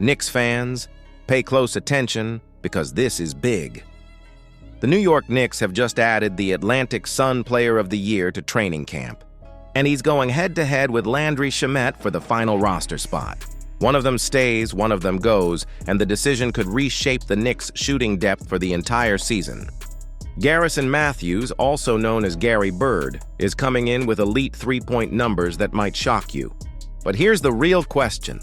Knicks fans, pay close attention because this is big. The New York Knicks have just added the Atlantic Sun Player of the Year to training camp, and he's going head-to-head with Landry Shamet for the final roster spot. One of them stays, one of them goes, and the decision could reshape the Knicks' shooting depth for the entire season. Garrison Mathews, also known as Garry Bird, is coming in with elite three-point numbers that might shock you. But here's the real question.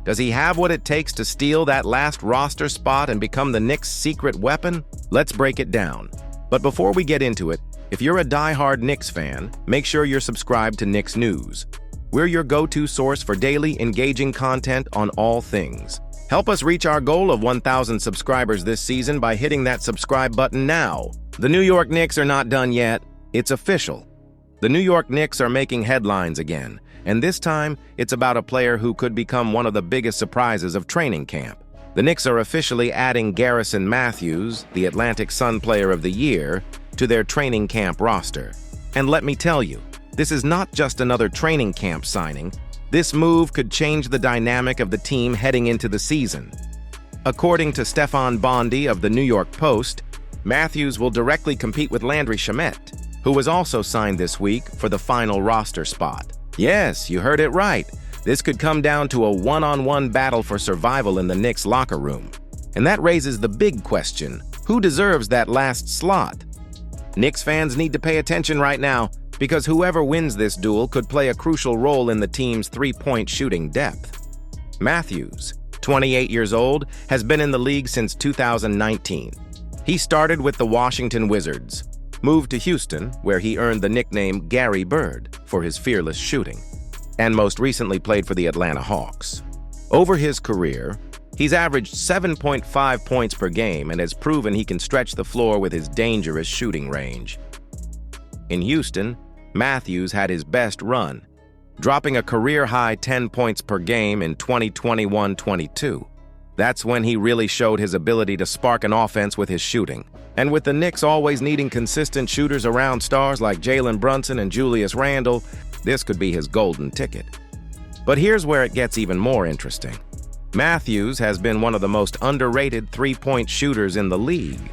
Does he have what it takes to steal that last roster spot and become the Knicks' secret weapon? Let's break it down. But before we get into it, if you're a die-hard Knicks fan, make sure you're subscribed to Knicks News. We're your go-to source for daily, engaging content on all things. Help us reach our goal of 1,000 subscribers this season by hitting that subscribe button now. The New York Knicks are not done yet. It's official. The New York Knicks are making headlines again, and this time it's about a player who could become one of the biggest surprises of training camp. The Knicks are officially adding Garrison Mathews, the Atlantic Sun Player of the Year, to their training camp roster. And let me tell you, this is not just another training camp signing. This move could change the dynamic of the team heading into the season. According to Stefan Bondi of the New York Post, Mathews will directly compete with Landry Shamet, who was also signed this week for the final roster spot. Yes, you heard it right. This could come down to a one-on-one battle for survival in the Knicks locker room. And that raises the big question, who deserves that last slot? Knicks fans need to pay attention right now, because whoever wins this duel could play a crucial role in the team's three-point shooting depth. Mathews, 28 years old, has been in the league since 2019. He started with the Washington Wizards, moved to Houston, where he earned the nickname Garry Bird for his fearless shooting, and most recently played for the Atlanta Hawks. Over his career, he's averaged 7.5 points per game and has proven he can stretch the floor with his dangerous shooting range. In Houston, Mathews had his best run, dropping a career-high 10 points per game in 2021-22. That's when he really showed his ability to spark an offense with his shooting. And with the Knicks always needing consistent shooters around stars like Jalen Brunson and Julius Randle, this could be his golden ticket. But here's where it gets even more interesting. Mathews has been one of the most underrated three-point shooters in the league.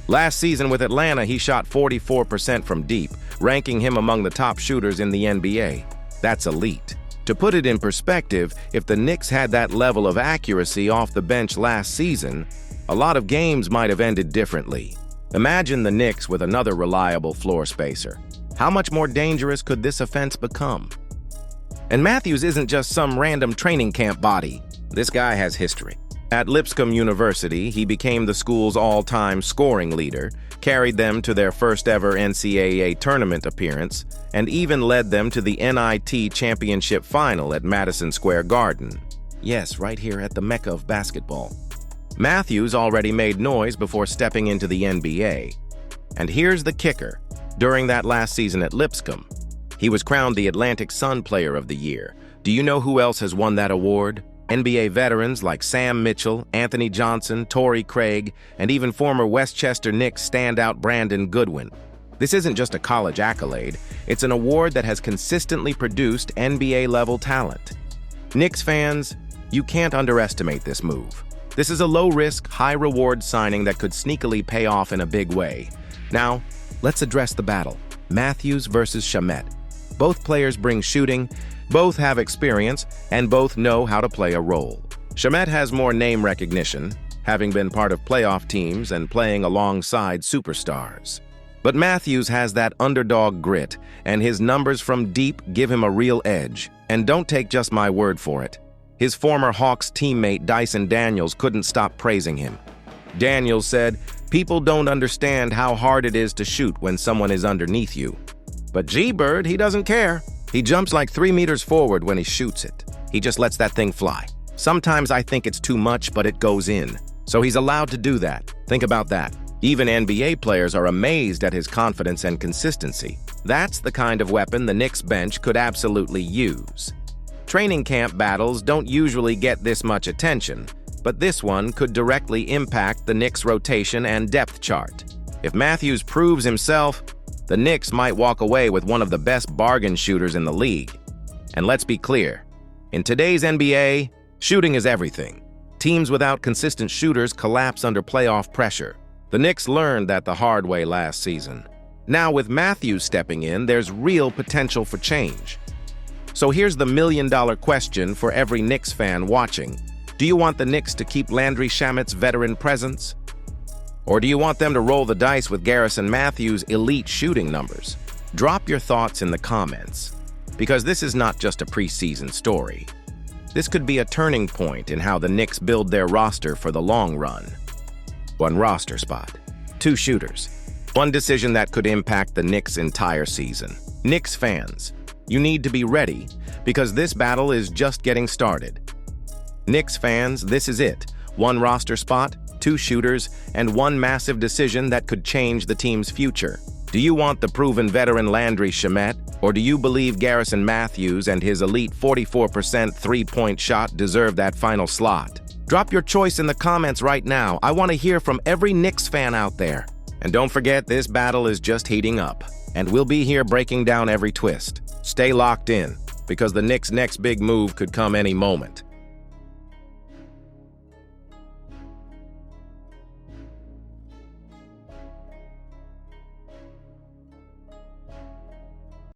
Last season with Atlanta, he shot 44% from deep, ranking him among the top shooters in the NBA. That's elite. To put it in perspective, if the Knicks had that level of accuracy off the bench last season, a lot of games might have ended differently. Imagine the Knicks with another reliable floor spacer. How much more dangerous could this offense become? And Mathews isn't just some random training camp body. This guy has history. At Lipscomb University, he became the school's all-time scoring leader, carried them to their first-ever NCAA tournament appearance, and even led them to the NIT championship final at Madison Square Garden. Yes, right here at the Mecca of basketball. Mathews already made noise before stepping into the NBA. And here's the kicker. During that last season at Lipscomb, he was crowned the Atlantic Sun Player of the Year. Do you know who else has won that award? NBA veterans like Sam Mitchell, Anthony Johnson, Torrey Craig, and even former Westchester Knicks standout Brandon Goodwin. This isn't just a college accolade, it's an award that has consistently produced NBA-level talent. Knicks fans, you can't underestimate this move. This is a low-risk, high-reward signing that could sneakily pay off in a big way. Now, let's address the battle. Mathews versus Shamet. Both players bring shooting, both have experience, and both know how to play a role. Shamet has more name recognition, having been part of playoff teams and playing alongside superstars. But Mathews has that underdog grit, and his numbers from deep give him a real edge. And don't take just my word for it. His former Hawks teammate Dyson Daniels couldn't stop praising him. Daniels said, "People don't understand how hard it is to shoot when someone is underneath you. But G-Bird, he doesn't care. He jumps like 3 meters forward when he shoots it. He just lets that thing fly. Sometimes I think it's too much, but it goes in. So he's allowed to do that. Think about that. Even NBA players are amazed at his confidence and consistency. That's the kind of weapon the Knicks bench could absolutely use. Training camp battles don't usually get this much attention, but this one could directly impact the Knicks' rotation and depth chart. If Mathews proves himself, the Knicks might walk away with one of the best bargain shooters in the league. And let's be clear, in today's NBA, shooting is everything. Teams without consistent shooters collapse under playoff pressure. The Knicks learned that the hard way last season. Now, with Mathews stepping in, there's real potential for change. So here's the million-dollar question for every Knicks fan watching. Do you want the Knicks to keep Landry Shamet's veteran presence? Or do you want them to roll the dice with Garrison Mathews' elite shooting numbers? Drop your thoughts in the comments, because this is not just a preseason story. This could be a turning point in how the Knicks build their roster for the long run. One roster spot, two shooters, one decision that could impact the Knicks' entire season. Knicks fans, you need to be ready, because this battle is just getting started. Knicks fans, this is it. One roster spot, two shooters, and one massive decision that could change the team's future. Do you want the proven veteran Landry Shamet, or do you believe Garrison Mathews and his elite 44% three-point shot deserve that final slot? Drop your choice in the comments right now. I want to hear from every Knicks fan out there. And don't forget, this battle is just heating up, and we'll be here breaking down every twist. Stay locked in, because the Knicks' next big move could come any moment.